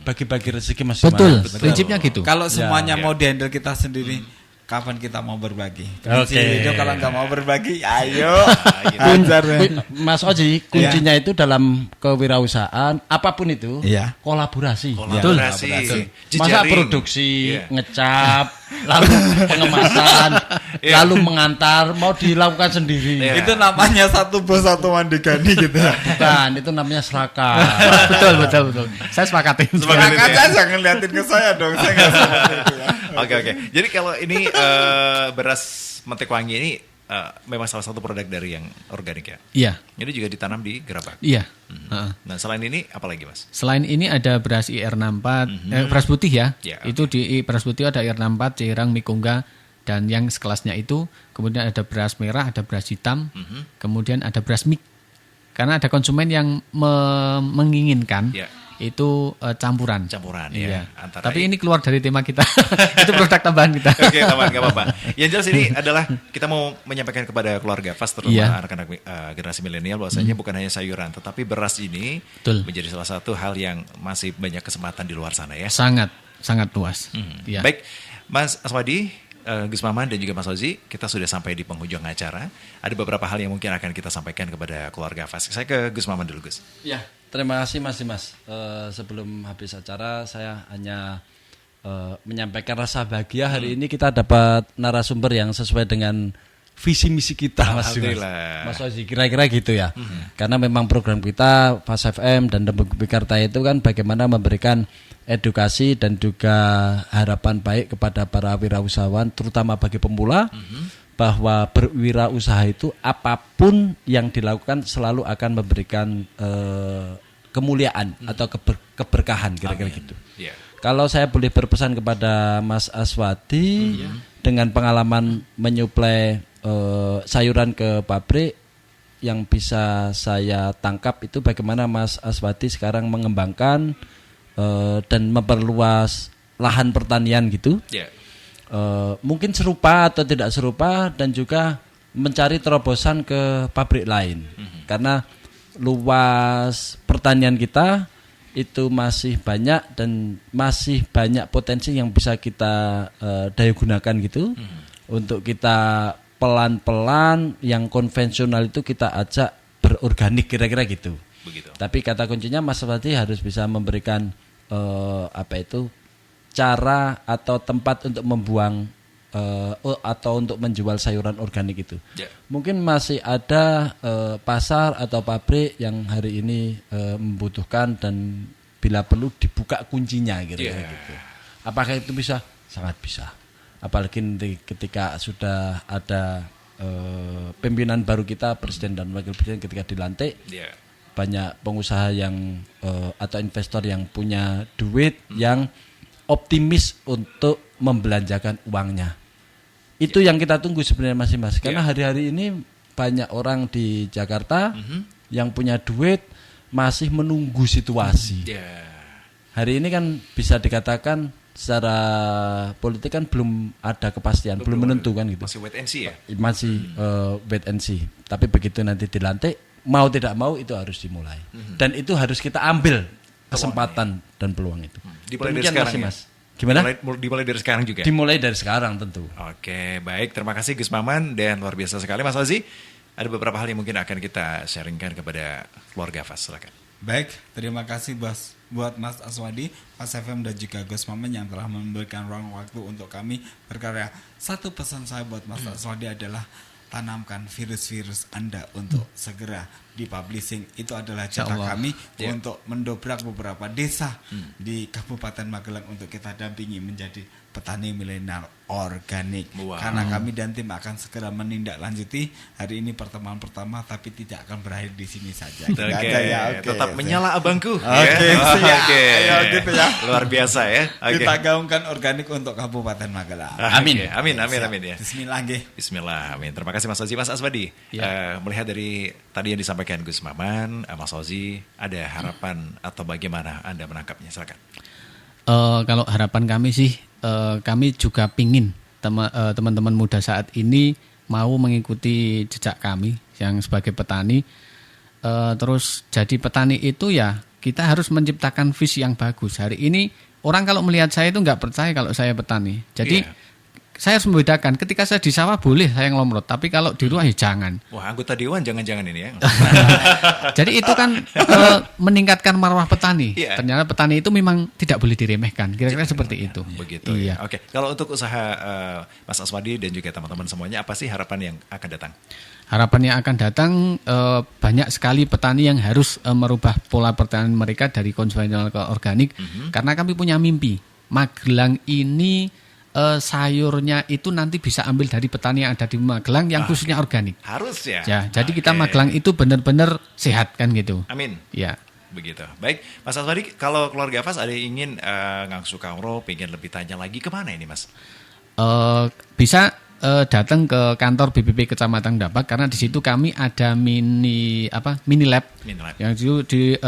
Bagi-bagi rezeki masing-masing. Betul, prinsipnya gitu. Kalau semuanya Ya. mau dihandle kita sendiri, kapan kita mau berbagi? Oke. Video kalau nggak mau berbagi, ayo. gitu. Hajar, men. Mas Oji, kuncinya itu dalam kewirausahaan apapun itu Iya. kolaborasi. Kolaborasi. Masa Jejaring. produksi, Iya. ngecap, lalu pengemasan, Iya. lalu mengantar, mau dilakukan sendiri. Iya. Itu namanya satu bos satu mandigani gitu ya. Bukan, itu namanya serakah. betul. Saya sepakatin. Sepakat. Kakak saya jangan liatin ke saya dong, saya nggak seperti itu ya. Oke. Jadi kalau ini beras Mentik Wangi ini memang salah satu produk dari yang organik ya. Iya, Ini juga ditanam di Gerabak. iya. Heeh. Nah selain ini apa lagi Mas? Selain ini ada beras IR64, beras putih ya. Ya, Itu di beras putih ada IR64, Cirang, Mikungga, dan yang sekelasnya itu. Kemudian ada beras merah, ada beras hitam, kemudian ada beras mik. Karena ada konsumen yang menginginkan Ya. itu campuran. Campuran Iya. ya. Antara Tapi ini keluar dari tema kita. Itu produk tambahan kita. Oke, teman, nggak apa-apa. Yang jelas ini adalah kita mau menyampaikan kepada keluarga Fast, terutama Iya. anak-anak generasi milenial, bahwasanya bukan hanya sayuran, tetapi beras ini Betul. menjadi salah satu hal yang masih banyak kesempatan di luar sana ya. Sangat luas. Iya. Baik, Mas Aswadi, Gus Maman dan juga Mas Ozi, kita sudah sampai di penghujung acara. Ada beberapa hal yang mungkin akan kita sampaikan kepada keluarga Fast. Saya ke Gus Maman dulu, Gus. Ya, terima kasih Mas Dimas. Sebelum habis acara saya hanya menyampaikan rasa bahagia hari ini kita dapat narasumber yang sesuai dengan visi misi kita Mas Dimas. Alhamdulillah. Mas Ozi kira-kira gitu ya. Karena memang program kita Fast FM dan Dembung Bikarta itu kan bagaimana memberikan edukasi dan juga harapan baik kepada para wirausahawan terutama bagi pemula bahwa berwirausaha itu apapun yang dilakukan selalu akan memberikan kemuliaan atau keberkahan kira-kira gitu. Iya. Kalau saya boleh berpesan kepada Mas Aswadi dengan pengalaman menyuplai sayuran ke pabrik yang bisa saya tangkap itu bagaimana Mas Aswadi sekarang mengembangkan dan memperluas lahan pertanian gitu. Iya. Mungkin serupa atau tidak serupa dan juga mencari terobosan ke pabrik lain. Karena luas pertanian kita itu masih banyak dan masih banyak potensi yang bisa kita daya gunakan gitu. Untuk kita pelan-pelan yang konvensional itu kita ajak berorganik kira-kira gitu. Begitu. Tapi kata kuncinya Mas Aswadi harus bisa memberikan cara atau tempat untuk membuang atau untuk menjual sayuran organik itu. Mungkin masih ada pasar atau pabrik yang hari ini membutuhkan dan bila perlu dibuka kuncinya gitu. Apakah itu bisa? Sangat bisa. Apalagi ketika sudah ada pimpinan baru kita, presiden dan wakil presiden ketika dilantik, banyak pengusaha yang atau investor yang punya duit yang optimis untuk membelanjakan uangnya. Itu yang kita tunggu sebenarnya Mas. Karena hari-hari ini banyak orang di Jakarta yang punya duit masih menunggu situasi. Hari ini kan bisa dikatakan secara politik kan belum ada kepastian, belum menentu kan gitu. Masih wait and see ya? Masih wait and see. Tapi begitu nanti dilantik, mau tidak mau itu harus dimulai. Dan itu harus kita ambil kesempatan dan peluang itu. Dimulai dari sekarang ya? Mas. Gimana? Dimulai dari sekarang juga? Dimulai dari sekarang tentu. Oke, baik. Terima kasih Gus Maman dan luar biasa sekali Mas Ozi. Ada beberapa hal yang mungkin akan kita sharingkan kepada keluarga Fas. Silakan. Baik, terima kasih buat Mas Aswadi, Fas FM dan juga Gus Maman yang telah memberikan ruang waktu untuk kami berkarya. Satu pesan saya buat Mas Aswadi adalah tanamkan virus-virus Anda untuk segera dipublishing. Itu adalah cara kami untuk mendobrak beberapa desa di Kabupaten Magelang untuk kita dampingi menjadi petani milenial organik. Karena kami dan tim akan segera menindaklanjuti. Hari ini pertemuan pertama, tapi tidak akan berakhir di sini saja. Tetap menyala abangku. Gitu ya. Luar biasa ya. Kita gaungkan organik untuk Kabupaten Magelang. Amin ya. Bismillah. Amin. Terima kasih Mas Ozi. Mas Aswadi, melihat dari tadi yang disampaikan Gus Maman, Mas Ozi, ada harapan atau bagaimana Anda menangkapnya? Silakan. Kalau harapan kami sih, kami juga pingin teman-teman muda saat ini mau mengikuti jejak kami yang sebagai petani. Terus jadi petani itu ya kita harus menciptakan visi yang bagus. Hari ini orang kalau melihat saya itu nggak percaya kalau saya petani. Jadi saya harus membedakan. Ketika saya di sawah boleh saya ngelomrot, tapi kalau di rumah ya jangan. Wah, anggota dewan jangan-jangan ini ya. Jadi itu kan meningkatkan marwah petani. Ternyata petani itu memang tidak boleh diremehkan. Kira-kira seperti itu. Begitu ya. Oke. Kalau untuk usaha Mas Aswadi dan juga teman-teman semuanya, apa sih harapan yang akan datang? Harapan yang akan datang, banyak sekali petani yang harus merubah pola pertanian mereka dari konvensional ke organik. Karena kami punya mimpi. Magelang ini sayurnya itu nanti bisa ambil dari petani yang ada di Magelang yang khususnya organik. Harus ya. Jadi kita Magelang itu benar-benar sehat kan gitu. Amin. Ya. Begitu. Baik, Mas Aswadi, kalau keluarga Fas ada yang ingin ngangsu kauro, pengen lebih tanya lagi kemana ini Mas? Bisa datang ke kantor BPP Kecamatan Dapak karena di situ kami ada mini lab. Yang itu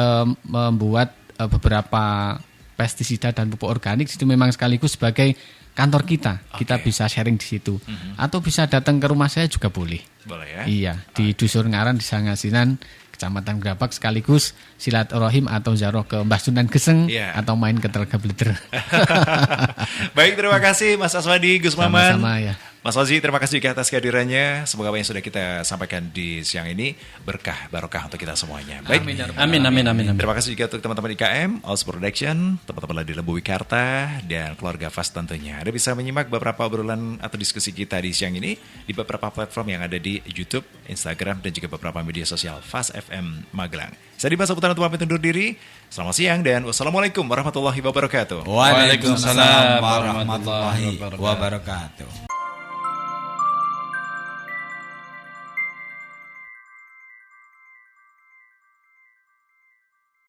membuat beberapa pestisida dan pupuk organik. Situ memang sekaligus sebagai kantor kita bisa sharing di situ. Atau bisa datang ke rumah saya juga boleh. Boleh ya? Iya, di Dusur Ngaran di Sangasinan, Kecamatan Grabak, sekaligus silaturahim atau ziarah ke Mbah Sunan Geseng atau main ke Telaga Bleter. Baik, terima kasih Mas Aswadi, Gus Maman. Sama-sama ya. Mas Ozi, terima kasih juga atas kehadirannya. Semoga apa yang sudah kita sampaikan di siang ini berkah, barokah untuk kita semuanya. Baik. Amin. Terima kasih juga untuk teman-teman IKM, Aus Production, teman-teman di Lembu Wikarta, dan keluarga Fas tentunya. Anda bisa menyimak beberapa obrolan atau diskusi kita di siang ini di beberapa platform yang ada di YouTube, Instagram, dan juga beberapa media sosial Fas FM Magelang. Saya Dimas Saputra untuk pamit undur diri. Selamat siang dan wassalamualaikum warahmatullahi wabarakatuh. Waalaikumsalam warahmatullahi wabarakatuh.